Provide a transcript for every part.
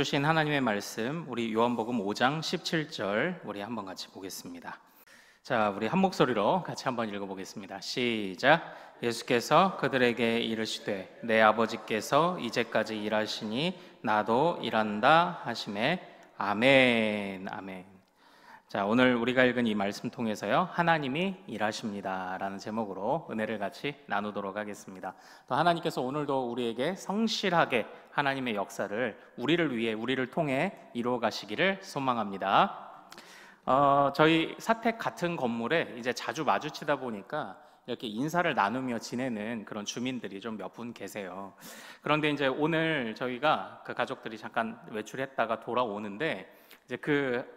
주신 하나님의 말씀, 우리 요한복음 5장 17절 우리 한번 같이 보겠습니다. 자, 우리 한 목소리로 같이 한번 읽어보겠습니다. 시작. 예수께서 그들에게 이르시되 내 아버지께서 이제까지 일하시니 나도 일한다 하시매 아멘. 아멘. 자, 오늘 우리가 읽은 이 말씀 통해서요, 하나님이 일하십니다 라는 제목으로 은혜를 같이 나누도록 하겠습니다. 또 하나님께서 오늘도 우리에게 성실하게 하나님의 역사를 우리를 위해, 우리를 통해 이루어 가시기를 소망합니다. 저희 사택 같은 건물에 이제 자주 마주치다 보니까 이렇게 인사를 나누며 지내는 그런 주민들이 좀 몇 분 계세요. 그런데 이제 오늘 저희가 그 가족들이 잠깐 외출했다가 돌아오는데 이제 그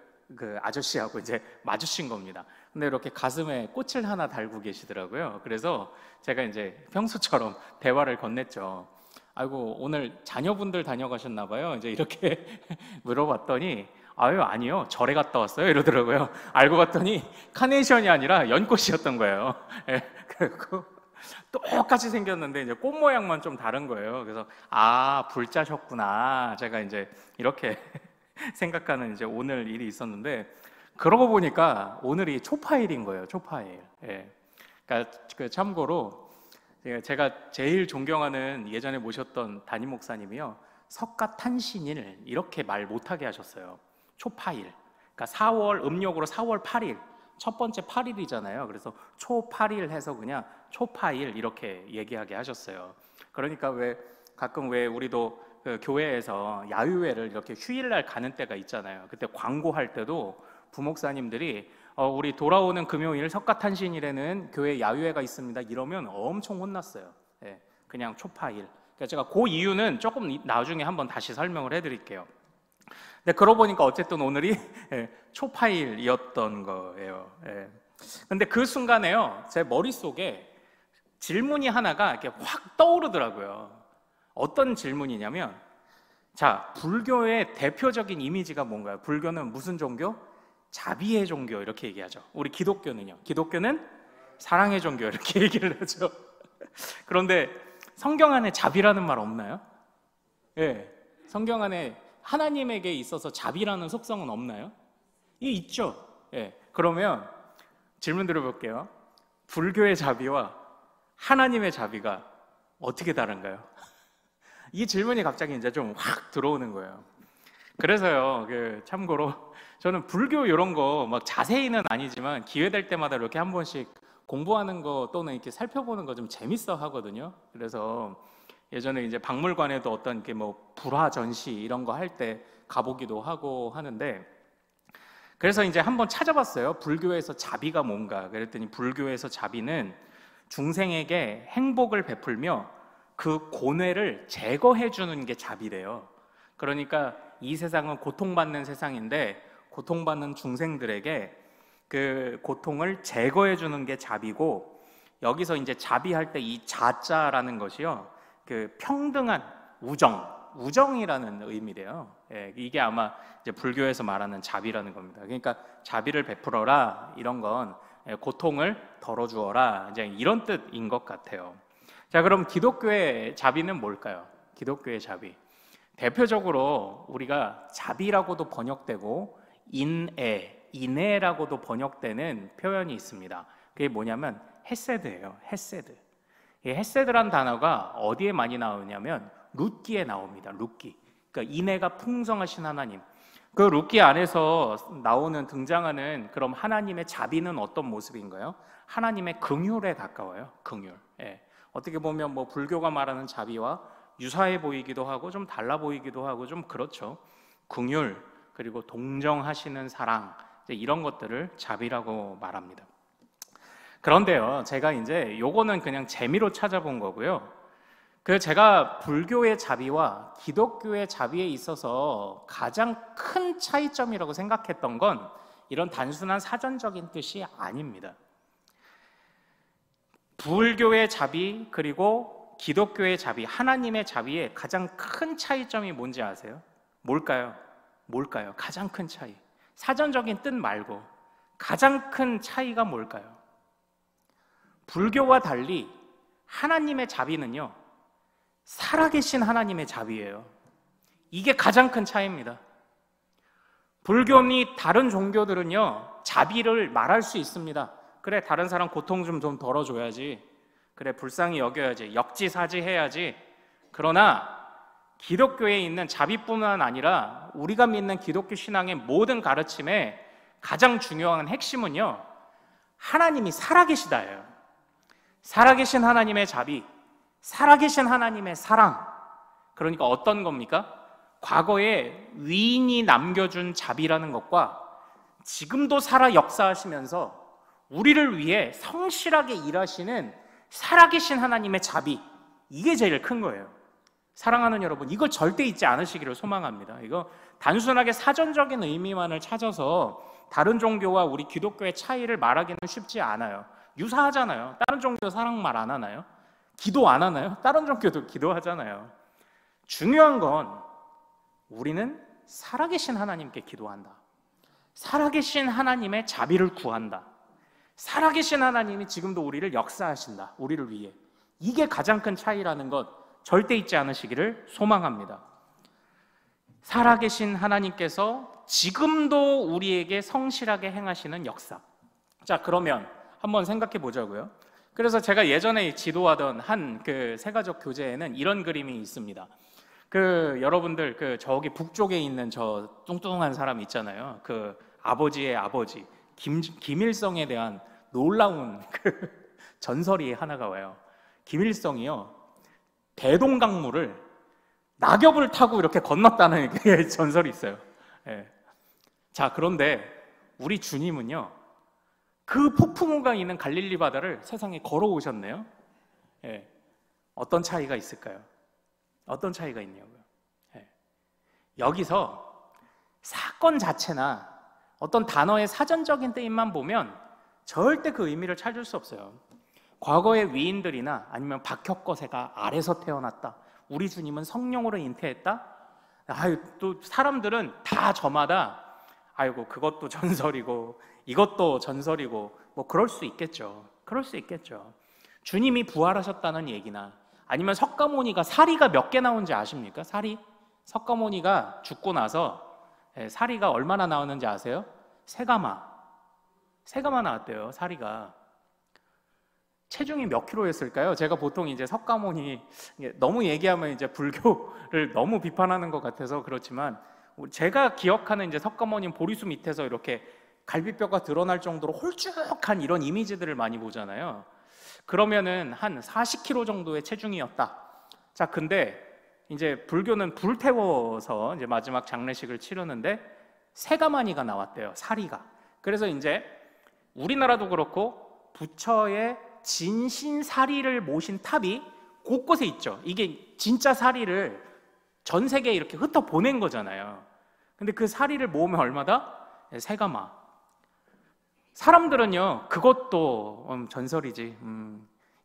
아저씨하고 이제 마주친 겁니다. 근데 이렇게 가슴에 꽃을 하나 달고 계시더라고요. 그래서 제가 이제 평소처럼 대화를 건넸죠. 아이고, 오늘 자녀분들 다녀가셨나 봐요. 이제 이렇게 물어봤더니 아니요, 절에 갔다 왔어요 이러더라고요. 알고 봤더니 카네이션이 아니라 연꽃이었던 거예요. 그리고 똑같이 생겼는데 이제 꽃 모양만 좀 다른 거예요. 그래서 불자셨구나, 제가 이제 이렇게 생각하는 이제 오늘 일이 있었는데, 그러고 보니까 오늘이 초파일인 거예요. 초파일. 그러니까 참고로 제가 제일 존경하는 예전에 모셨던 담임 목사님이요, 석가탄신일 이렇게 말 못하게 하셨어요. 초파일. 그러니까 4월 음력으로 4월 8일 첫 번째 8일이잖아요. 그래서 초8일 해서 그냥 초파일 이렇게 얘기하게 하셨어요. 그러니까 가끔 우리도 그 교회에서 야유회를 이렇게 휴일날 가는 때가 있잖아요. 그때 광고할 때도 부목사님들이 우리 돌아오는 금요일 석가탄신일에는 교회 야유회가 있습니다 이러면 엄청 혼났어요. 그냥 초파일. 그러니까 제가 그 이유는 조금 나중에 한번 다시 설명을 해드릴게요. 근데 그러고 보니까 어쨌든 오늘이 초파일이었던 거예요. 근데 그 순간에요, 제 머릿속에 질문이 하나가 이렇게 확 떠오르더라고요. 어떤 질문이냐면, 자, 불교의 대표적인 이미지가 뭔가요? 불교는 무슨 종교? 자비의 종교 이렇게 얘기하죠. 우리 기독교는요? 기독교는 사랑의 종교 이렇게 얘기를 하죠. 그런데 성경 안에 자비라는 말 없나요? 성경 안에 하나님에게 있어서 자비라는 속성은 없나요? 있죠. 그러면 질문 드려볼게요. 불교의 자비와 하나님의 자비가 어떻게 다른가요? 이 질문이 갑자기 이제 좀 확 들어오는 거예요. 그래서요, 참고로 저는 불교 이런 거 막 자세히는 아니지만 기회 될 때마다 이렇게 한 번씩 공부하는 거 또는 이렇게 살펴보는 거 좀 재밌어 하거든요. 그래서 예전에 이제 박물관에도 어떤 이렇게 뭐 불화 전시 이런 거 할 때 가보기도 하고 하는데, 그래서 이제 한번 찾아봤어요. 불교에서 자비가 뭔가. 그랬더니 불교에서 자비는 중생에게 행복을 베풀며 그 고뇌를 제거해 주는 게 자비래요. 그러니까 이 세상은 고통받는 세상인데 고통받는 중생들에게 그 고통을 제거해 주는 게 자비고, 여기서 이제 자비할 때 이 자자라는 것이요, 그 평등한 우정이라는 의미래요. 이게 아마 이제 불교에서 말하는 자비라는 겁니다. 그러니까 자비를 베풀어라, 이런 건 고통을 덜어주어라, 이제 이런 뜻인 것 같아요. 자, 그럼 기독교의 자비는 뭘까요? 기독교의 자비, 대표적으로 우리가 자비라고도 번역되고 인애라고도 번역되는 표현이 있습니다. 그게 뭐냐면 헤세드예요. 헤세드. 이 헤세드란 단어가 어디에 많이 나오냐면 룻기에 나옵니다. 룻기. 그러니까 인애가 풍성하신 하나님. 그 룻기 안에서 등장하는 그럼 하나님의 자비는 어떤 모습인가요? 하나님의 긍휼에 가까워요. 긍휼. 어떻게 보면 뭐 불교가 말하는 자비와 유사해 보이기도 하고 좀 달라 보이기도 하고 좀 그렇죠. 긍휼, 그리고 동정하시는 사랑, 이런 것들을 자비라고 말합니다. 그런데요, 제가 이제 요거는 그냥 재미로 찾아본 거고요. 제가 불교의 자비와 기독교의 자비에 있어서 가장 큰 차이점이라고 생각했던 건 이런 단순한 사전적인 뜻이 아닙니다. 불교의 자비 그리고 기독교의 자비, 하나님의 자비의 가장 큰 차이점이 뭔지 아세요? 뭘까요? 가장 큰 차이. 사전적인 뜻 말고 가장 큰 차이가 뭘까요? 불교와 달리 하나님의 자비는요, 살아계신 하나님의 자비예요. 이게 가장 큰 차이입니다. 불교니 다른 종교들은요, 자비를 말할 수 있습니다. 그래, 다른 사람 고통 좀 덜어줘야지. 그래, 불쌍히 여겨야지. 역지사지해야지. 그러나 기독교에 있는 자비뿐만 아니라 우리가 믿는 기독교 신앙의 모든 가르침에 가장 중요한 핵심은요, 하나님이 살아계시다예요. 살아계신 하나님의 자비, 살아계신 하나님의 사랑. 그러니까 어떤 겁니까? 과거에 위인이 남겨준 자비라는 것과 지금도 살아 역사하시면서 우리를 위해 성실하게 일하시는 살아계신 하나님의 자비, 이게 제일 큰 거예요. 사랑하는 여러분, 이걸 절대 잊지 않으시기를 소망합니다. 이거 단순하게 사전적인 의미만을 찾아서 다른 종교와 우리 기독교의 차이를 말하기는 쉽지 않아요. 유사하잖아요. 다른 종교 사랑 말 안 하나요? 기도 안 하나요? 다른 종교도 기도하잖아요. 중요한 건 우리는 살아계신 하나님께 기도한다. 살아계신 하나님의 자비를 구한다. 살아계신 하나님이 지금도 우리를 역사하신다. 우리를 위해. 이게 가장 큰 차이라는 것 절대 잊지 않으시기를 소망합니다. 살아계신 하나님께서 지금도 우리에게 성실하게 행하시는 역사. 자, 그러면 한번 생각해 보자고요. 그래서 제가 예전에 지도하던 한 그 세가족 교재에는 이런 그림이 있습니다. 여러분들 저기 북쪽에 있는 저 뚱뚱한 사람 있잖아요. 아버지의 아버지 김일성에 대한 놀라운 전설이 하나가 와요. 김일성이요, 대동강물을 낙엽을 타고 이렇게 건넜다는 전설이 있어요. 예. 자, 그런데 우리 주님은요, 그 폭풍우가 있는 갈릴리 바다를 세상에 걸어오셨네요. 예. 어떤 차이가 있을까요? 어떤 차이가 있냐고요. 예. 여기서 사건 자체나 어떤 단어의 사전적인 뜨임만 보면 절대 그 의미를 찾을 수 없어요. 과거의 위인들이나 아니면 박혁거세가 아래서 태어났다, 우리 주님은 성령으로 잉태했다, 또 사람들은 다 저마다 아이고 그것도 전설이고 이것도 전설이고 뭐 그럴 수 있겠죠. 그럴 수 있겠죠. 주님이 부활하셨다는 얘기나 아니면 석가모니가 사리가 몇 개 나온지 아십니까? 사리? 석가모니가 죽고 나서 사리가 얼마나 나왔는지 아세요? 세가마 나왔대요. 사리가. 체중이 몇 킬로였을까요? 제가 보통 이제 석가모니 너무 얘기하면 이제 불교를 너무 비판하는 것 같아서 그렇지만, 제가 기억하는 이제 석가모니 보리수 밑에서 이렇게 갈비뼈가 드러날 정도로 홀쭉한 이런 이미지들을 많이 보잖아요. 그러면은 한 40kg 정도의 체중이었다. 자, 근데 이제 불교는 불태워서 이제 마지막 장례식을 치르는데 세가마니가 나왔대요. 사리가. 그래서 이제 우리나라도 그렇고 부처의 진신사리를 모신 탑이 곳곳에 있죠. 이게 진짜 사리를 전 세계에 이렇게 흩어 보낸 거잖아요. 근데 그 사리를 모으면 얼마다? 세가마. 사람들은요, 그것도 전설이지,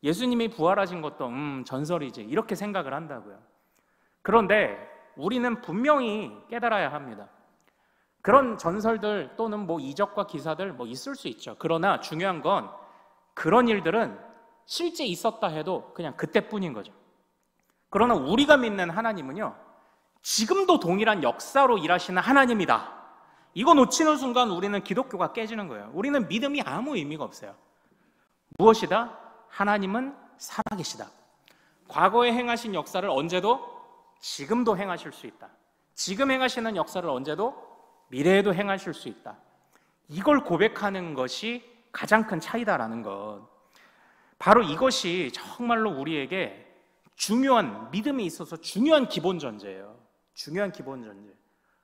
예수님이 부활하신 것도 전설이지, 이렇게 생각을 한다고요. 그런데 우리는 분명히 깨달아야 합니다. 그런 전설들 또는 뭐 이적과 기사들 뭐 있을 수 있죠. 그러나 중요한 건 그런 일들은 실제 있었다 해도 그냥 그때뿐인 거죠. 그러나 우리가 믿는 하나님은요, 지금도 동일한 역사로 일하시는 하나님이다. 이거 놓치는 순간 우리는 기독교가 깨지는 거예요. 우리는 믿음이 아무 의미가 없어요. 무엇이다? 하나님은 살아계시다. 과거에 행하신 역사를 언제도 지금도 행하실 수 있다. 지금 행하시는 역사를 언제도 미래에도 행하실 수 있다. 이걸 고백하는 것이 가장 큰 차이다라는 것. 바로 이것이 정말로 우리에게 중요한, 믿음에 있어서 중요한 기본 전제예요. 중요한 기본 전제.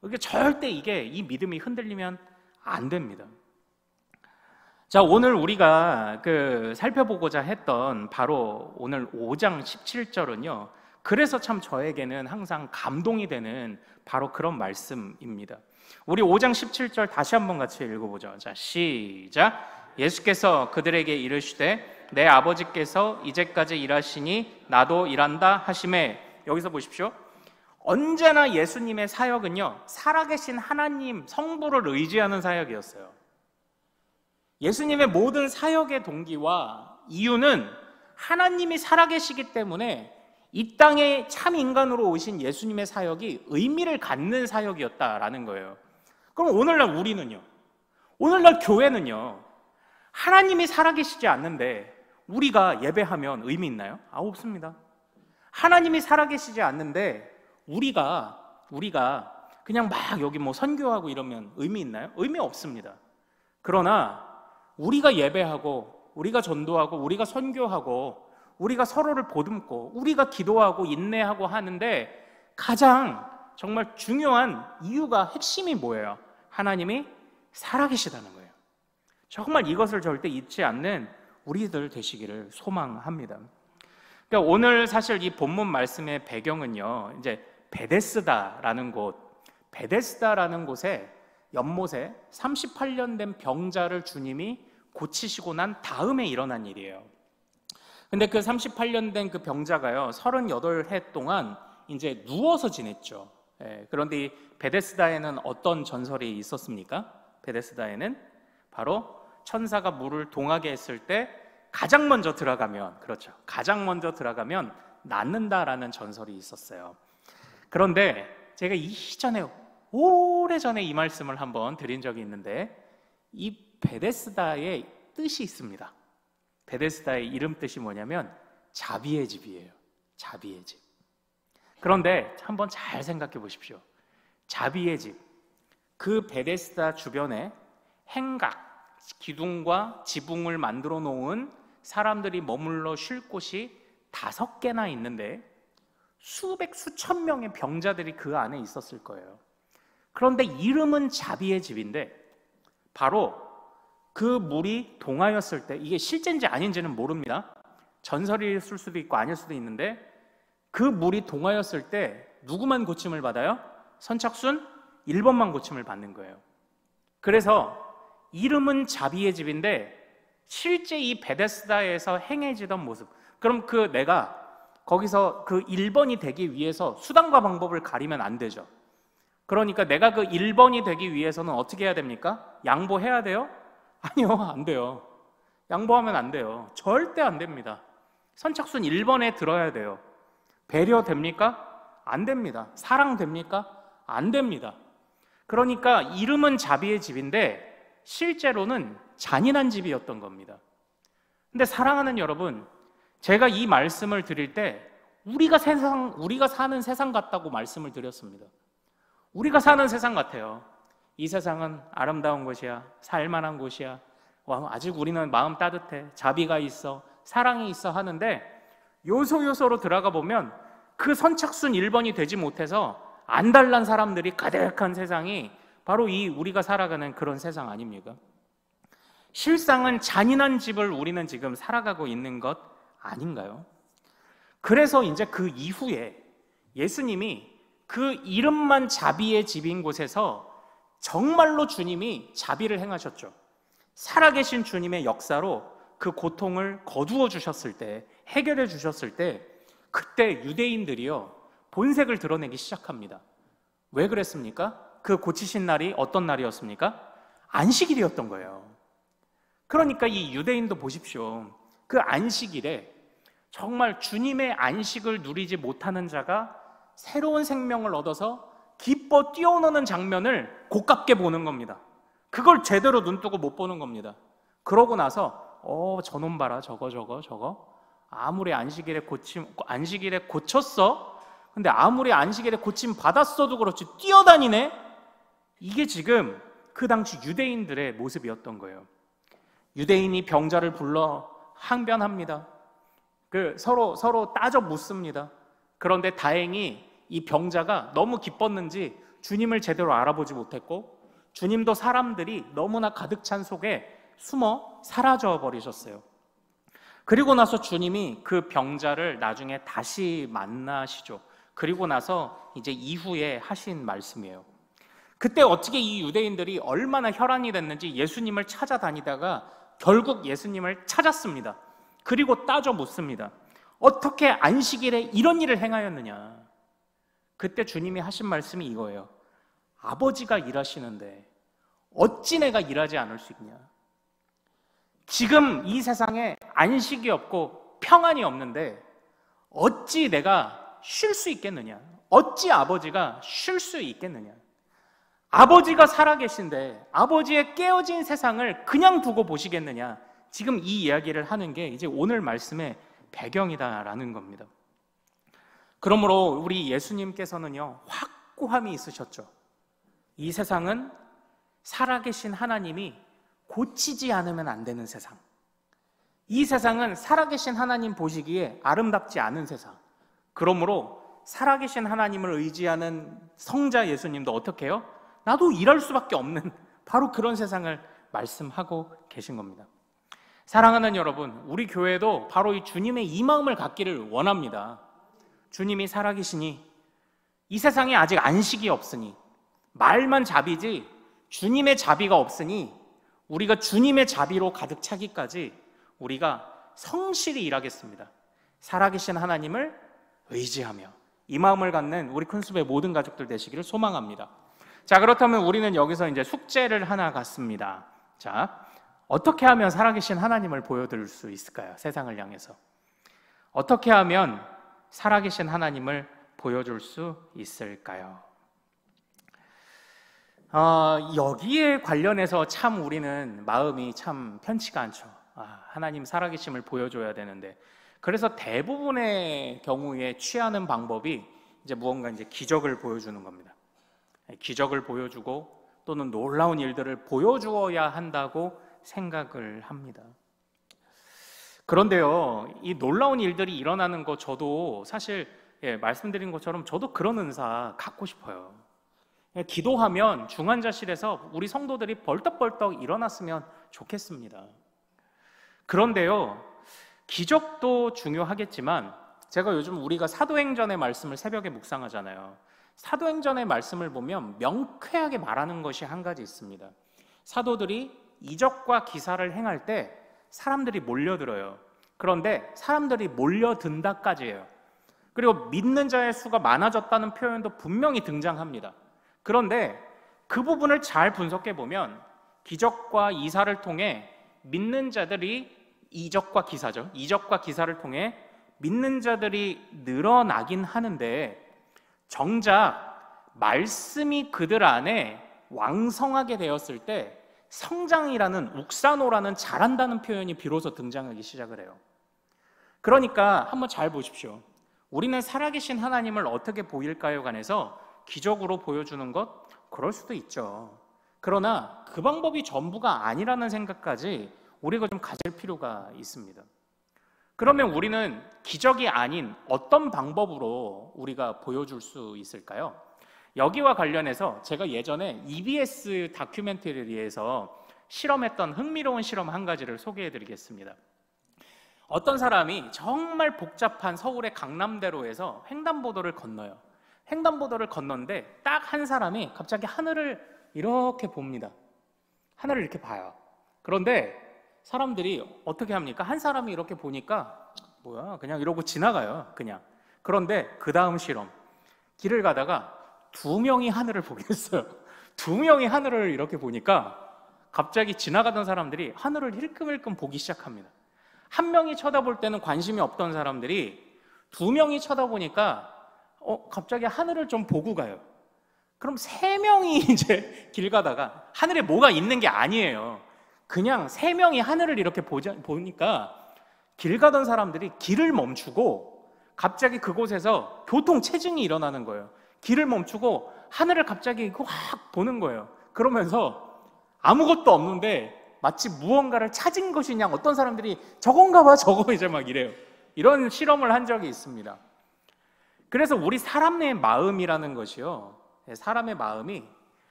그러니까 절대 이 믿음이 흔들리면 안 됩니다. 자, 오늘 우리가 살펴보고자 했던 바로 오늘 5장 17절은요, 그래서 참 저에게는 항상 감동이 되는 바로 그런 말씀입니다. 우리 5장 17절 다시 한번 같이 읽어보죠. 자, 시작. 예수께서 그들에게 이르시되 내 아버지께서 이제까지 일하시니 나도 일한다 하시매. 여기서 보십시오. 언제나 예수님의 사역은요, 살아계신 하나님 성부를 의지하는 사역이었어요. 예수님의 모든 사역의 동기와 이유는 하나님이 살아계시기 때문에 이 땅에 참 인간으로 오신 예수님의 사역이 의미를 갖는 사역이었다라는 거예요. 그럼 오늘날 우리는요? 오늘날 교회는요? 하나님이 살아계시지 않는데 우리가 예배하면 의미 있나요? 없습니다. 하나님이 살아계시지 않는데 우리가 그냥 막 여기 뭐 선교하고 이러면 의미 있나요? 의미 없습니다. 그러나 우리가 예배하고 우리가 전도하고 우리가 선교하고 우리가 서로를 보듬고 우리가 기도하고 인내하고 하는데 가장 정말 중요한 이유가 핵심이 뭐예요? 하나님이 살아계시다는 거예요. 정말 이것을 절대 잊지 않는 우리들 되시기를 소망합니다. 그러니까 오늘 사실 이 본문 말씀의 배경은요, 이제 베데스다라는 곳에 연못에 38년 된 병자를 주님이 고치시고 난 다음에 일어난 일이에요. 근데 그 38년 된 그 병자가요, 38해 동안 이제 누워서 지냈죠. 그런데 이 베데스다에는 어떤 전설이 있었습니까? 베데스다에는 바로 천사가 물을 동하게 했을 때 가장 먼저 들어가면, 그렇죠, 가장 먼저 들어가면 낫는다라는 전설이 있었어요. 그런데 제가 이전에 오래전에 이 말씀을 한번 드린 적이 있는데 이 베데스다의 뜻이 있습니다. 베데스다의 이름 뜻이 뭐냐면 자비의 집이에요. 자비의 집. 그런데 한번 잘 생각해 보십시오. 자비의 집, 그 베데스다 주변에 행각, 기둥과 지붕을 만들어 놓은 사람들이 머물러 쉴 곳이 5개나 있는데 수백, 수천 명의 병자들이 그 안에 있었을 거예요. 그런데 이름은 자비의 집인데 바로 그 물이 동하였을 때, 이게 실제인지 아닌지는 모릅니다. 전설일 수도 있고 아닐 수도 있는데 그 물이 동하였을 때 누구만 고침을 받아요? 선착순 1번만 고침을 받는 거예요. 그래서 이름은 자비의 집인데 실제 이 베데스다에서 행해지던 모습, 그럼 내가 거기서 그 1번이 되기 위해서 수단과 방법을 가리면 안 되죠. 그러니까 내가 그 1번이 되기 위해서는 어떻게 해야 됩니까? 양보해야 돼요? 아니요, 안 돼요. 양보하면 안 돼요. 절대 안 됩니다. 선착순 1번에 들어야 돼요. 배려됩니까? 안 됩니다. 사랑됩니까? 안 됩니다. 그러니까 이름은 자비의 집인데 실제로는 잔인한 집이었던 겁니다. 근데 사랑하는 여러분, 제가 이 말씀을 드릴 때 우리가 사는 세상 같다고 말씀을 드렸습니다. 우리가 사는 세상 같아요. 이 세상은 아름다운 곳이야, 살만한 곳이야, 아직 우리는 마음 따뜻해, 자비가 있어, 사랑이 있어 하는데 요소요소로 들어가 보면 그 선착순 1번이 되지 못해서 안달난 사람들이 가득한 세상이 바로 이 우리가 살아가는 그런 세상 아닙니까? 실상은 잔인한 집을 우리는 지금 살아가고 있는 것 아닌가요? 그래서 이제 그 이후에 예수님이 그 이름만 자비의 집인 곳에서 정말로 주님이 자비를 행하셨죠. 살아계신 주님의 역사로 그 고통을 거두어 주셨을 때, 해결해 주셨을 때, 그때 유대인들이요 본색을 드러내기 시작합니다. 왜 그랬습니까? 그 고치신 날이 어떤 날이었습니까? 안식일이었던 거예요. 그러니까 이 유대인도 보십시오. 그 안식일에 정말 주님의 안식을 누리지 못하는 자가 새로운 생명을 얻어서 기뻐 뛰어노는 장면을 고깝게 보는 겁니다. 그걸 제대로 눈뜨고 못 보는 겁니다. 그러고 나서 저놈 봐라, 저거 아무리 안식일에 고쳤어? 근데 아무리 안식일에 고침 받았어도 그렇지 뛰어다니네? 이게 지금 그 당시 유대인들의 모습이었던 거예요. 유대인이 병자를 불러 항변합니다. 서로 따져 묻습니다. 그런데 다행히 이 병자가 너무 기뻤는지 주님을 제대로 알아보지 못했고 주님도 사람들이 너무나 가득 찬 속에 숨어 사라져 버리셨어요. 그리고 나서 주님이 그 병자를 나중에 다시 만나시죠. 그리고 나서 이제 이후에 하신 말씀이에요. 그때 어떻게 이 유대인들이 얼마나 혈안이 됐는지 예수님을 찾아다니다가 결국 예수님을 찾았습니다. 그리고 따져 묻습니다. 어떻게 안식일에 이런 일을 행하였느냐? 그때 주님이 하신 말씀이 이거예요. 아버지가 일하시는데 어찌 내가 일하지 않을 수 있냐? 지금 이 세상에 안식이 없고 평안이 없는데 어찌 내가 쉴 수 있겠느냐? 어찌 아버지가 쉴 수 있겠느냐? 아버지가 살아계신데 아버지의 깨어진 세상을 그냥 두고 보시겠느냐? 지금 이 이야기를 하는 게 이제 오늘 말씀의 배경이다라는 겁니다. 그러므로 우리 예수님께서는요, 확고함이 있으셨죠. 이 세상은 살아계신 하나님이 고치지 않으면 안 되는 세상. 이 세상은 살아계신 하나님 보시기에 아름답지 않은 세상. 그러므로 살아계신 하나님을 의지하는 성자 예수님도 어떻게 해요? 나도 이럴 수밖에 없는 바로 그런 세상을 말씀하고 계신 겁니다. 사랑하는 여러분, 우리 교회도 바로 이 주님의 이 마음을 갖기를 원합니다. 주님이 살아계시니 이 세상에 아직 안식이 없으니 말만 자비지 주님의 자비가 없으니 우리가 주님의 자비로 가득 차기까지 우리가 성실히 일하겠습니다. 살아계신 하나님을 의지하며 이 마음을 갖는 우리 큰숲의 모든 가족들 되시기를 소망합니다. 자, 그렇다면 우리는 여기서 이제 숙제를 하나 갖습니다. 자, 어떻게 하면 살아계신 하나님을 보여드릴 수 있을까요? 세상을 향해서 어떻게 하면 살아계신 하나님을 보여줄 수 있을까요? 여기에 관련해서 참 우리는 마음이 참 편치가 않죠. 하나님 살아계심을 보여줘야 되는데, 그래서 대부분의 경우에 취하는 방법이 이제 무언가 이제 기적을 보여주는 겁니다. 기적을 보여주고 또는 놀라운 일들을 보여주어야 한다고 생각을 합니다. 그런데요, 이 놀라운 일들이 일어나는 거 저도 사실 말씀드린 것처럼 저도 그런 은사 갖고 싶어요. 기도하면 중환자실에서 우리 성도들이 벌떡벌떡 일어났으면 좋겠습니다. 그런데요, 기적도 중요하겠지만 제가 요즘 우리가 사도행전의 말씀을 새벽에 묵상하잖아요. 사도행전의 말씀을 보면 명쾌하게 말하는 것이 한 가지 있습니다. 사도들이 이적과 기사를 행할 때 사람들이 몰려들어요. 그런데 사람들이 몰려든다까지예요. 그리고 믿는 자의 수가 많아졌다는 표현도 분명히 등장합니다. 그런데 그 부분을 잘 분석해 보면 기적과 이사를 통해 믿는 자들이 이적과 기사죠. 이적과 기사를 통해 믿는 자들이 늘어나긴 하는데 정작 말씀이 그들 안에 왕성하게 되었을 때 성장이라는 욱사노라는 자란다는 표현이 비로소 등장하기 시작을 해요. 그러니까 한번 잘 보십시오. 우리는 살아계신 하나님을 어떻게 보일까요? 관해서 기적으로 보여주는 것, 그럴 수도 있죠. 그러나 그 방법이 전부가 아니라는 생각까지 우리가 좀 가질 필요가 있습니다. 그러면 우리는 기적이 아닌 어떤 방법으로 우리가 보여줄 수 있을까요? 여기와 관련해서 제가 예전에 EBS 다큐멘터리에서 실험했던 흥미로운 실험 한 가지를 소개해 드리겠습니다. 어떤 사람이 정말 복잡한 서울의 강남대로에서 횡단보도를 건너요. 횡단보도를 건너는데 딱 한 사람이 갑자기 하늘을 이렇게 봅니다. 하늘을 이렇게 봐요. 그런데 사람들이 어떻게 합니까? 한 사람이 이렇게 보니까 뭐야 그냥 이러고 지나가요. 그냥. 그런데 그 다음 실험, 길을 가다가 두 명이 하늘을 보겠어요. 두 명이 하늘을 이렇게 보니까 갑자기 지나가던 사람들이 하늘을 힐끔힐끔 보기 시작합니다. 한 명이 쳐다볼 때는 관심이 없던 사람들이 두 명이 쳐다보니까 갑자기 하늘을 좀 보고 가요. 그럼 세 명이 이제 길 가다가 하늘에 뭐가 있는 게 아니에요. 그냥 세 명이 하늘을 이렇게 보니까 길 가던 사람들이 길을 멈추고 갑자기 그곳에서 교통체증이 일어나는 거예요. 길을 멈추고 하늘을 갑자기 확 보는 거예요. 그러면서 아무것도 없는데 마치 무언가를 찾은 것이냐, 어떤 사람들이 저건가 봐 저거 이제 막 이래요. 이런 실험을 한 적이 있습니다. 그래서 우리 사람의 마음이라는 것이요, 사람의 마음이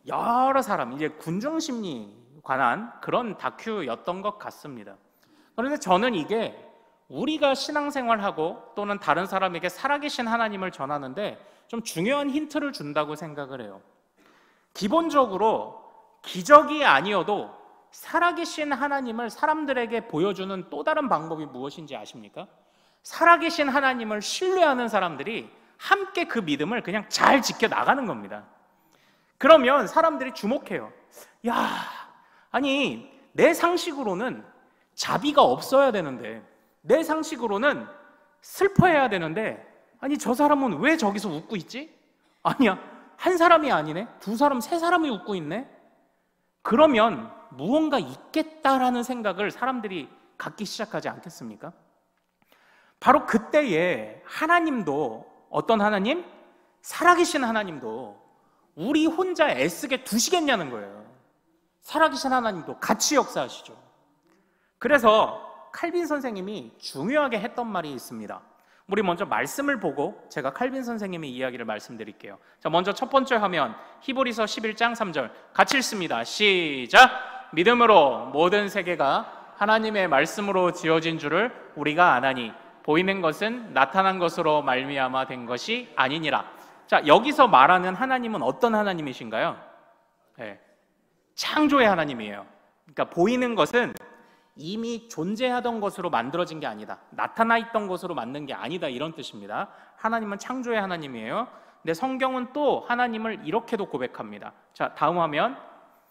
여러 사람, 이제 군중심리 관한 그런 다큐였던 것 같습니다. 그런데 저는 이게 우리가 신앙생활하고 또는 다른 사람에게 살아계신 하나님을 전하는데 좀 중요한 힌트를 준다고 생각을 해요. 기본적으로 기적이 아니어도 살아계신 하나님을 사람들에게 보여주는 또 다른 방법이 무엇인지 아십니까? 살아계신 하나님을 신뢰하는 사람들이 함께 그 믿음을 그냥 잘 지켜나가는 겁니다. 그러면 사람들이 주목해요. 야, 아니 내 상식으로는 자비가 없어야 되는데, 내 상식으로는 슬퍼해야 되는데, 아니 저 사람은 왜 저기서 웃고 있지? 아니야, 한 사람이 아니네, 두 사람, 세 사람이 웃고 있네. 그러면 무언가 있겠다라는 생각을 사람들이 갖기 시작하지 않겠습니까? 바로 그때에 하나님도, 어떤 하나님? 살아계신 하나님도 우리 혼자 애쓰게 두시겠냐는 거예요. 살아계신 하나님도 같이 역사하시죠. 그래서 칼빈 선생님이 중요하게 했던 말이 있습니다. 우리 먼저 말씀을 보고 제가 칼빈 선생님의 이야기를 말씀드릴게요. 자, 먼저 첫 번째 화면, 히브리서 11장 3절 같이 읽습니다. 시작! 믿음으로 모든 세계가 하나님의 말씀으로 지어진 줄을 우리가 아나니 보이는 것은 나타난 것으로 말미암아 된 것이 아니니라. 자, 여기서 말하는 하나님은 어떤 하나님이신가요? 네, 창조의 하나님이에요. 그러니까 보이는 것은 이미 존재하던 것으로 만들어진 게 아니다, 나타나 있던 것으로 만든 게 아니다, 이런 뜻입니다. 하나님은 창조의 하나님이에요. 근데 성경은 또 하나님을 이렇게도 고백합니다. 자, 다음 화면,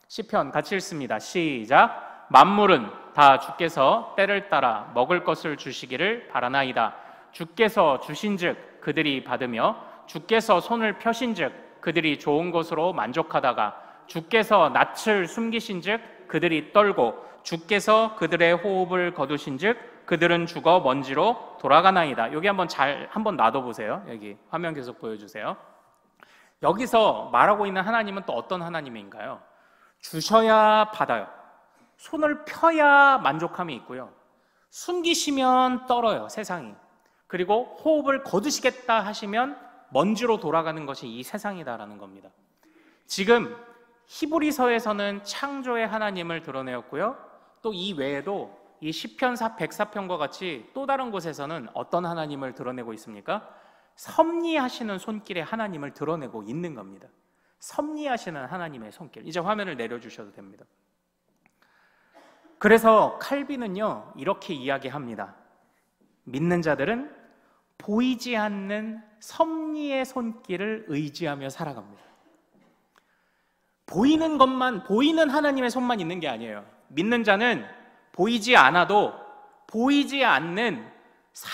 시편 같이 읽습니다. 시작! 만물은 다 주께서 때를 따라 먹을 것을 주시기를 바라나이다. 주께서 주신즉 그들이 받으며 주께서 손을 펴신즉 그들이 좋은 것으로 만족하다가 주께서 낯을 숨기신즉 그들이 떨고 주께서 그들의 호흡을 거두신즉 그들은 죽어 먼지로 돌아가나이다. 여기 한번 놔둬보세요. 여기 화면 계속 보여주세요. 여기서 말하고 있는 하나님은 또 어떤 하나님인가요? 주셔야 받아요. 손을 펴야 만족함이 있고요, 숨기시면 떨어요, 세상이. 그리고 호흡을 거두시겠다 하시면 먼지로 돌아가는 것이 이 세상이다라는 겁니다. 지금 히브리서에서는 창조의 하나님을 드러내었고요, 또 이 외에도 이 시편 104편과 같이 또 다른 곳에서는 어떤 하나님을 드러내고 있습니까? 섭리하시는 손길의 하나님을 드러내고 있는 겁니다. 섭리하시는 하나님의 손길. 이제 화면을 내려주셔도 됩니다. 그래서 칼빈은요, 이렇게 이야기합니다. 믿는 자들은 보이지 않는 섭리의 손길을 의지하며 살아갑니다. 보이는 것만, 보이는 하나님의 손만 있는 게 아니에요. 믿는 자는 보이지 않아도 보이지 않는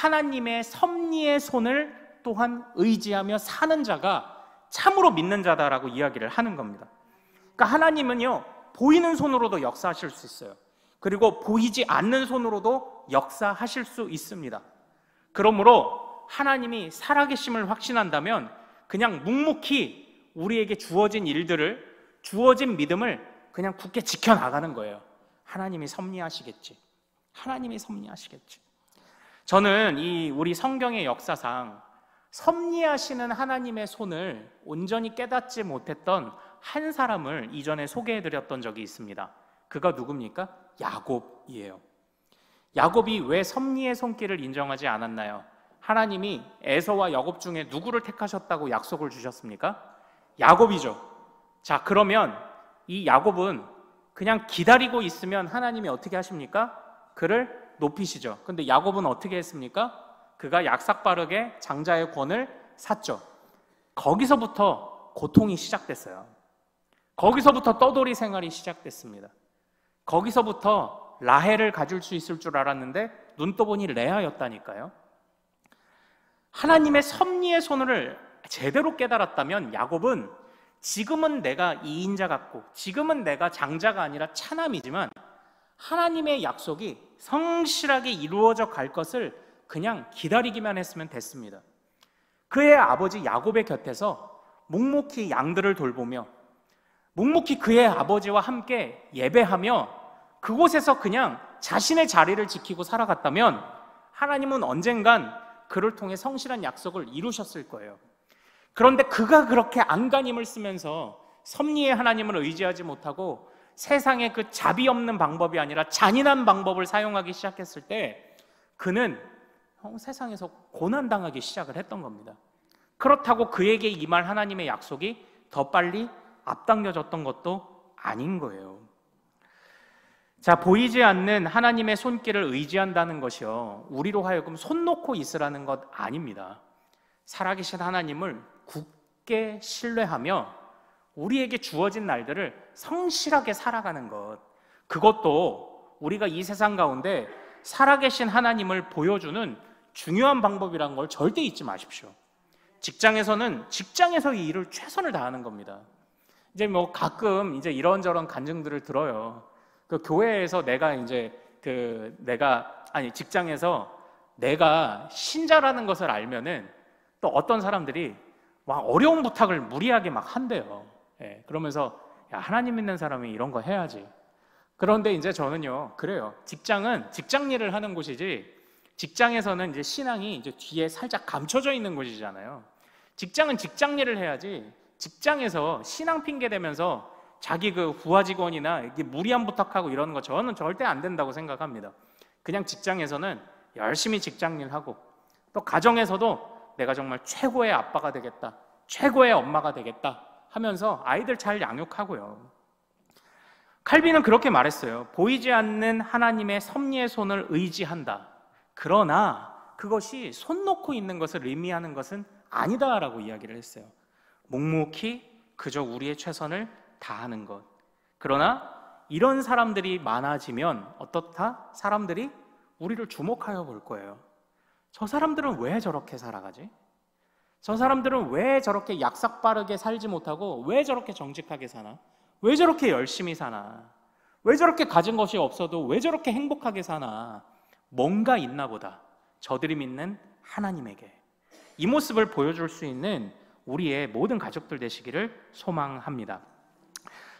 하나님의 섭리의 손을 또한 의지하며 사는 자가 참으로 믿는 자다라고 이야기를 하는 겁니다. 그러니까 하나님은요, 보이는 손으로도 역사하실 수 있어요. 그리고 보이지 않는 손으로도 역사하실 수 있습니다. 그러므로 하나님이 살아계심을 확신한다면 그냥 묵묵히 우리에게 주어진 일들을, 주어진 믿음을 그냥 굳게 지켜나가는 거예요. 하나님이 섭리하시겠지, 하나님이 섭리하시겠지. 저는 이 우리 성경의 역사상 섭리하시는 하나님의 손을 온전히 깨닫지 못했던 한 사람을 이전에 소개해드렸던 적이 있습니다. 그가 누굽니까? 야곱이에요. 야곱이 왜 섭리의 손길을 인정하지 않았나요? 하나님이 에서와 야곱 중에 누구를 택하셨다고 약속을 주셨습니까? 야곱이죠. 자, 그러면 이 야곱은 그냥 기다리고 있으면 하나님이 어떻게 하십니까? 그를 높이시죠. 근데 야곱은 어떻게 했습니까? 그가 약삭빠르게 장자의 권을 샀죠. 거기서부터 고통이 시작됐어요. 거기서부터 떠돌이 생활이 시작됐습니다. 거기서부터 라헬을 가질 수 있을 줄 알았는데 눈 떠보니 레아였다니까요. 하나님의 섭리의 손을 제대로 깨달았다면 야곱은 지금은 내가 이인자 같고 지금은 내가 장자가 아니라 차남이지만 하나님의 약속이 성실하게 이루어져 갈 것을 그냥 기다리기만 했으면 됐습니다. 그의 아버지 야곱의 곁에서 묵묵히 양들을 돌보며 묵묵히 그의 아버지와 함께 예배하며 그곳에서 그냥 자신의 자리를 지키고 살아갔다면 하나님은 언젠간 그를 통해 성실한 약속을 이루셨을 거예요. 그런데 그가 그렇게 안간힘을 쓰면서 섭리의 하나님을 의지하지 못하고 세상의 그 자비 없는 방법이 아니라 잔인한 방법을 사용하기 시작했을 때 그는 세상에서 고난당하기 시작을 했던 겁니다. 그렇다고 그에게 임할 하나님의 약속이 더 빨리 앞당겨졌던 것도 아닌 거예요. 자, 보이지 않는 하나님의 손길을 의지한다는 것이요, 우리로 하여금 손 놓고 있으라는 것 아닙니다. 살아계신 하나님을 굳게 신뢰하며 우리에게 주어진 날들을 성실하게 살아가는 것, 그것도 우리가 이 세상 가운데 살아계신 하나님을 보여주는 중요한 방법이라는 걸 절대 잊지 마십시오. 직장에서는 직장에서 이 일을 최선을 다하는 겁니다. 이제 뭐 가끔 이제 이런저런 간증들을 들어요. 그 교회에서 직장에서 내가 신자라는 것을 알면은 또 어떤 사람들이 막 어려운 부탁을 무리하게 막 한대요. 예, 그러면서 야, 하나님 믿는 사람이 이런 거 해야지. 그런데 이제 저는요, 그래요. 직장은 직장 일을 하는 곳이지, 직장에서는 이제 신앙이 이제 뒤에 살짝 감춰져 있는 곳이잖아요. 직장은 직장 일을 해야지, 직장에서 신앙 핑계 대면서 자기 그 부하 직원이나 이게 무리한 부탁하고 이러는 거 저는 절대 안 된다고 생각합니다. 그냥 직장에서는 열심히 직장 일 하고, 또 가정에서도 내가 정말 최고의 아빠가 되겠다, 최고의 엄마가 되겠다 하면서 아이들 잘 양육하고요. 칼빈은 그렇게 말했어요. 보이지 않는 하나님의 섭리의 손을 의지한다. 그러나 그것이 손 놓고 있는 것을 의미하는 것은 아니다라고 이야기를 했어요. 묵묵히 그저 우리의 최선을 다하는 것. 그러나 이런 사람들이 많아지면 어떻다? 사람들이 우리를 주목하여 볼 거예요. 저 사람들은 왜 저렇게 살아가지? 저 사람들은 왜 저렇게 약삭 빠르게 살지 못하고 왜 저렇게 정직하게 사나? 왜 저렇게 열심히 사나? 왜 저렇게 가진 것이 없어도 왜 저렇게 행복하게 사나? 뭔가 있나 보다. 저들이 믿는 하나님에게 이 모습을 보여줄 수 있는 우리의 모든 가족들 되시기를 소망합니다.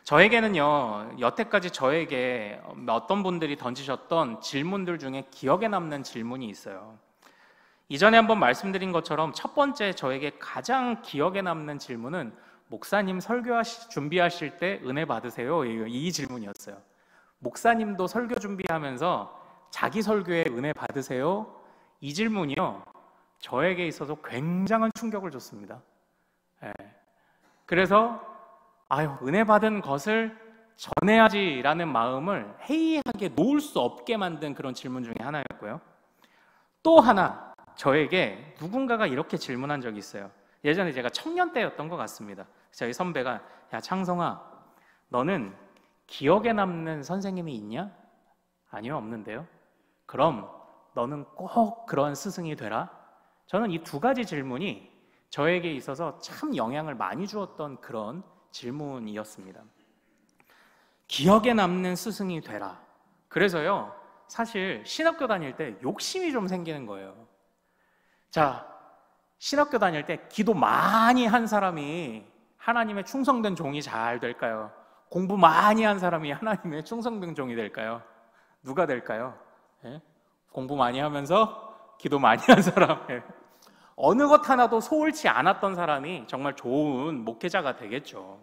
저에게는요, 여태까지 저에게 어떤 분들이 던지셨던 질문들 중에 기억에 남는 질문이 있어요. 이전에 한번 말씀드린 것처럼 첫 번째 저에게 가장 기억에 남는 질문은 목사님 설교 준비하실 때 은혜 받으세요? 이 질문이었어요. 목사님도 설교 준비하면서 자기 설교에 은혜 받으세요? 이 질문이요, 저에게 있어서 굉장한 충격을 줬습니다. 네. 그래서 은혜 받은 것을 전해야지라는 마음을 해이하게 놓을 수 없게 만든 그런 질문 중에 하나였고요. 또 하나, 저에게 누군가가 이렇게 질문한 적이 있어요. 예전에 제가 청년 때였던 것 같습니다. 저희 선배가, 야 창성아, 너는 기억에 남는 선생님이 있냐? 아니요, 없는데요. 그럼 너는 꼭 그런 스승이 되라. 저는 이 두 가지 질문이 저에게 있어서 참 영향을 많이 주었던 그런 질문이었습니다. 기억에 남는 스승이 되라. 그래서요, 사실 신학교 다닐 때 욕심이 좀 생기는 거예요. 자, 신학교 다닐 때 기도 많이 한 사람이 하나님의 충성된 종이 잘 될까요? 공부 많이 한 사람이 하나님의 충성된 종이 될까요? 누가 될까요? 예? 공부 많이 하면서 기도 많이 한 사람. 예. 어느 것 하나도 소홀치 않았던 사람이 정말 좋은 목회자가 되겠죠.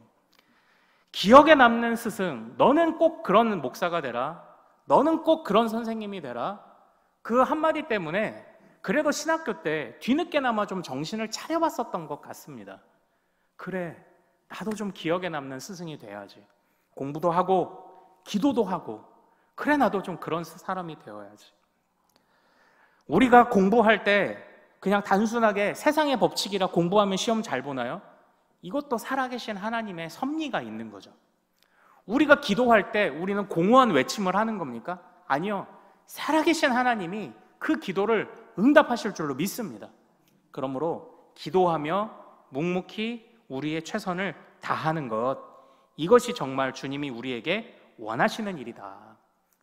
기억에 남는 스승, 너는 꼭 그런 목사가 되라. 너는 꼭 그런 선생님이 되라. 그 한마디 때문에 그래도 신학교 때 뒤늦게나마 좀 정신을 차려봤었던 것 같습니다. 그래, 나도 좀 기억에 남는 스승이 돼야지. 공부도 하고 기도도 하고, 그래 나도 좀 그런 사람이 되어야지. 우리가 공부할 때 그냥 단순하게 세상의 법칙이라 공부하면 시험 잘 보나요? 이것도 살아계신 하나님의 섭리가 있는 거죠. 우리가 기도할 때 우리는 공허한 외침을 하는 겁니까? 아니요, 살아계신 하나님이 그 기도를 응답하실 줄로 믿습니다. 그러므로 기도하며 묵묵히 우리의 최선을 다하는 것, 이것이 정말 주님이 우리에게 원하시는 일이다.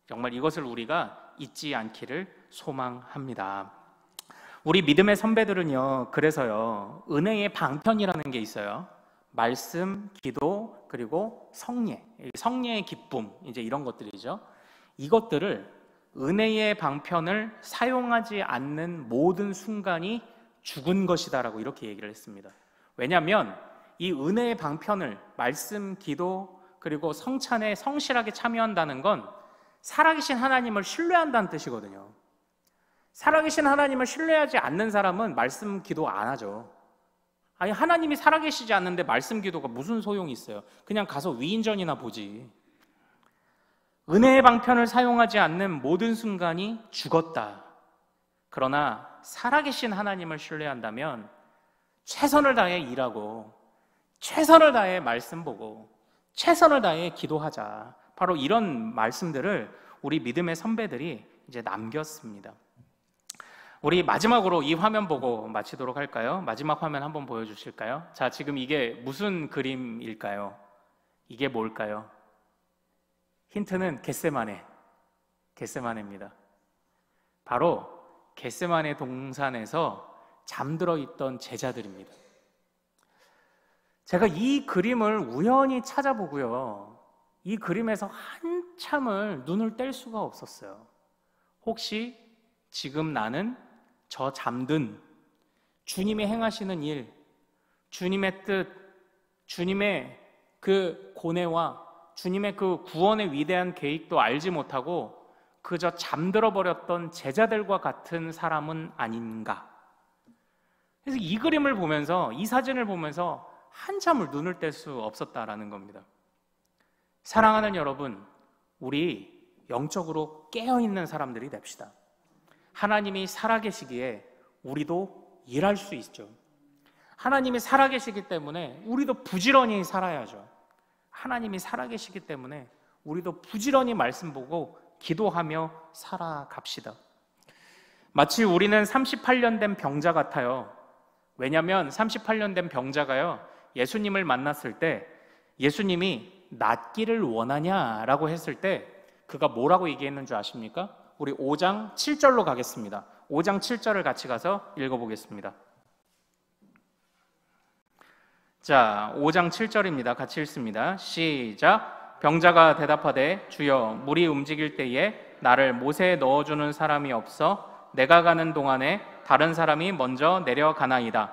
정말 이것을 우리가 잊지 않기를 소망합니다. 우리 믿음의 선배들은요, 그래서요, 은혜의 방편이라는 게 있어요. 말씀, 기도, 그리고 성례, 성례의 기쁨, 이제 이런 것들이죠. 이것들을 은혜의 방편을 사용하지 않는 모든 순간이 죽은 것이다라고 이렇게 얘기를 했습니다. 왜냐하면 이 은혜의 방편을 말씀, 기도, 그리고 성찬에 성실하게 참여한다는 건 살아계신 하나님을 신뢰한다는 뜻이거든요. 살아계신 하나님을 신뢰하지 않는 사람은 말씀, 기도 안 하죠. 아니, 하나님이 살아계시지 않는데 말씀, 기도가 무슨 소용이 있어요? 그냥 가서 위인전이나 보지. 은혜의 방편을 사용하지 않는 모든 순간이 죽었다. 그러나 살아계신 하나님을 신뢰한다면 최선을 다해 일하고, 최선을 다해 말씀 보고, 최선을 다해 기도하자. 바로 이런 말씀들을 우리 믿음의 선배들이 이제 남겼습니다. 우리 마지막으로 이 화면 보고 마치도록 할까요? 마지막 화면 한번 보여주실까요? 자, 지금 이게 무슨 그림일까요? 이게 뭘까요? 힌트는 겟세마네입니다. 바로 겟세마네 동산에서 잠들어 있던 제자들입니다. 제가 이 그림을 우연히 찾아보고요, 이 그림에서 한참을 눈을 뗄 수가 없었어요. 혹시 지금 나는 저 잠든 주님이 행하시는 일, 주님의 뜻, 주님의 그 고뇌와 주님의 그 구원의 위대한 계획도 알지 못하고 그저 잠들어 버렸던 제자들과 같은 사람은 아닌가? 그래서 이 그림을 보면서, 이 사진을 보면서 한참을 눈을 뗄 수 없었다라는 겁니다. 사랑하는 여러분, 우리 영적으로 깨어있는 사람들이 됩시다. 하나님이 살아계시기에 우리도 일할 수 있죠. 하나님이 살아계시기 때문에 우리도 부지런히 살아야죠. 하나님이 살아계시기 때문에 우리도 부지런히 말씀 보고 기도하며 살아갑시다. 마치 우리는 38년 된 병자 같아요. 왜냐하면 38년 된 병자가요, 예수님을 만났을 때 예수님이 낫기를 원하냐라고 했을 때 그가 뭐라고 얘기했는 줄 아십니까? 우리 5장 7절로 가겠습니다. 5장 7절을 같이 가서 읽어보겠습니다. 자, 5장 7절입니다. 같이 읽습니다. 시작. 병자가 대답하되 주여, 물이 움직일 때에 나를 못에 넣어주는 사람이 없어 내가 가는 동안에 다른 사람이 먼저 내려가나이다.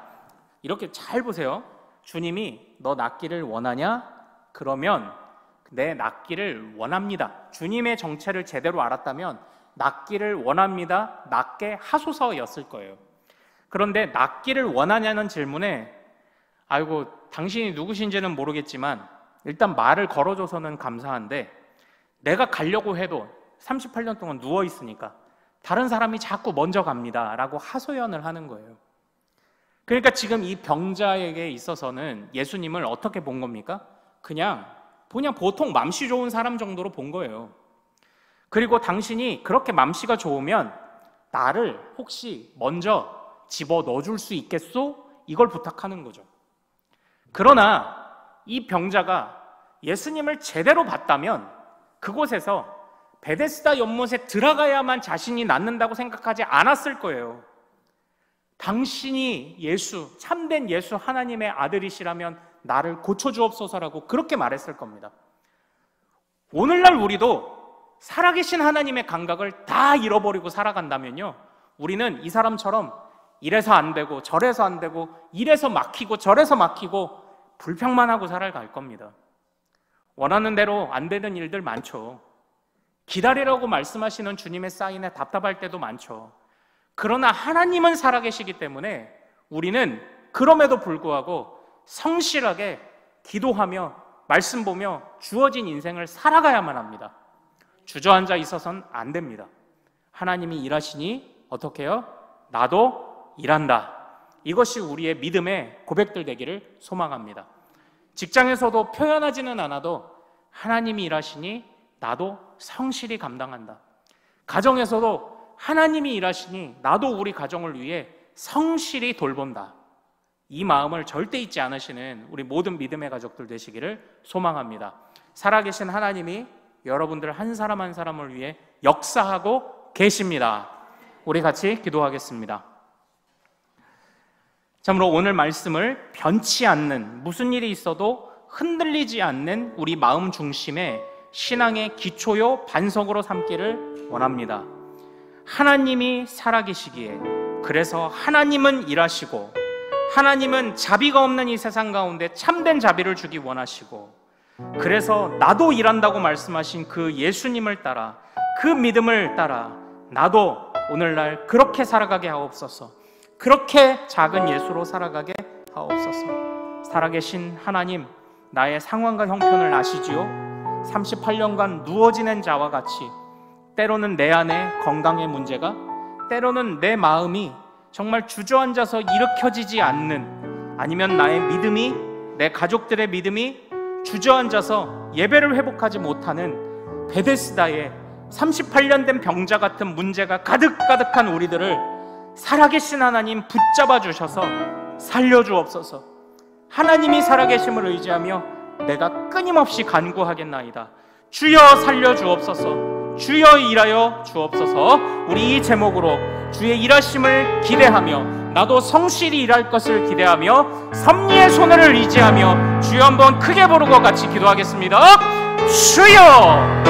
이렇게 잘 보세요. 주님이 너 낫기를 원하냐? 그러면 내 낫기를 원합니다. 주님의 정체를 제대로 알았다면 낫기를 원합니다, 낫게 하소서였을 거예요. 그런데 낫기를 원하냐는 질문에 아이고 당신이 누구신지는 모르겠지만 일단 말을 걸어줘서는 감사한데 내가 가려고 해도 38년 동안 누워있으니까 다른 사람이 자꾸 먼저 갑니다 라고 하소연을 하는 거예요. 그러니까 지금 이 병자에게 있어서는 예수님을 어떻게 본 겁니까? 그냥 보통 맘씨 좋은 사람 정도로 본 거예요. 그리고 당신이 그렇게 맘씨가 좋으면 나를 혹시 먼저 집어 넣어줄 수 있겠소? 이걸 부탁하는 거죠. 그러나 이 병자가 예수님을 제대로 봤다면 그곳에서 베데스다 연못에 들어가야만 자신이 낫는다고 생각하지 않았을 거예요. 당신이 예수, 참된 예수 하나님의 아들이시라면 나를 고쳐주옵소서라고 그렇게 말했을 겁니다. 오늘날 우리도 살아계신 하나님의 감각을 다 잃어버리고 살아간다면요, 우리는 이 사람처럼 이래서 안 되고 저래서 안 되고 이래서 막히고 저래서 막히고 불평만 하고 살아갈 겁니다. 원하는 대로 안 되는 일들 많죠. 기다리라고 말씀하시는 주님의 사인에 답답할 때도 많죠. 그러나 하나님은 살아계시기 때문에 우리는 그럼에도 불구하고 성실하게 기도하며 말씀 보며 주어진 인생을 살아가야만 합니다. 주저앉아 있어서는 안 됩니다. 하나님이 일하시니 어떻게 해요? 나도 일한다. 이것이 우리의 믿음의 고백들 되기를 소망합니다. 직장에서도 표현하지는 않아도 하나님이 일하시니 나도 성실히 감당한다. 가정에서도 하나님이 일하시니 나도 우리 가정을 위해 성실히 돌본다. 이 마음을 절대 잊지 않으시는 우리 모든 믿음의 가족들 되시기를 소망합니다. 살아계신 하나님이 여러분들 한 사람 한 사람을 위해 역사하고 계십니다. 우리 같이 기도하겠습니다. 참으로 오늘 말씀을 변치 않는, 무슨 일이 있어도 흔들리지 않는 우리 마음 중심의 신앙의 기초요 반석으로 삼기를 원합니다. 하나님이 살아계시기에, 그래서 하나님은 일하시고 하나님은 자비가 없는 이 세상 가운데 참된 자비를 주기 원하시고, 그래서 나도 일한다고 말씀하신 그 예수님을 따라, 그 믿음을 따라 나도 오늘날 그렇게 살아가게 하옵소서. 그렇게 작은 예수로 살아가게 하옵소서. 살아계신 하나님, 나의 상황과 형편을 아시지요? 38년간 누워 지낸 자와 같이 때로는 내 안에 건강의 문제가, 때로는 내 마음이 정말 주저앉아서 일으켜지지 않는, 아니면 나의 믿음이, 내 가족들의 믿음이 주저앉아서 예배를 회복하지 못하는 베데스다의 38년 된 병자 같은 문제가 가득가득한 우리들을 살아계신 하나님 붙잡아 주셔서 살려주옵소서. 하나님이 살아계심을 의지하며 내가 끊임없이 간구하겠나이다. 주여 살려주옵소서. 주여 일하여 주옵소서. 우리 이 제목으로 주의 일하심을 기대하며 나도 성실히 일할 것을 기대하며 섭리의 손을 의지하며 주여 한번 크게 부르고 같이 기도하겠습니다. 주여!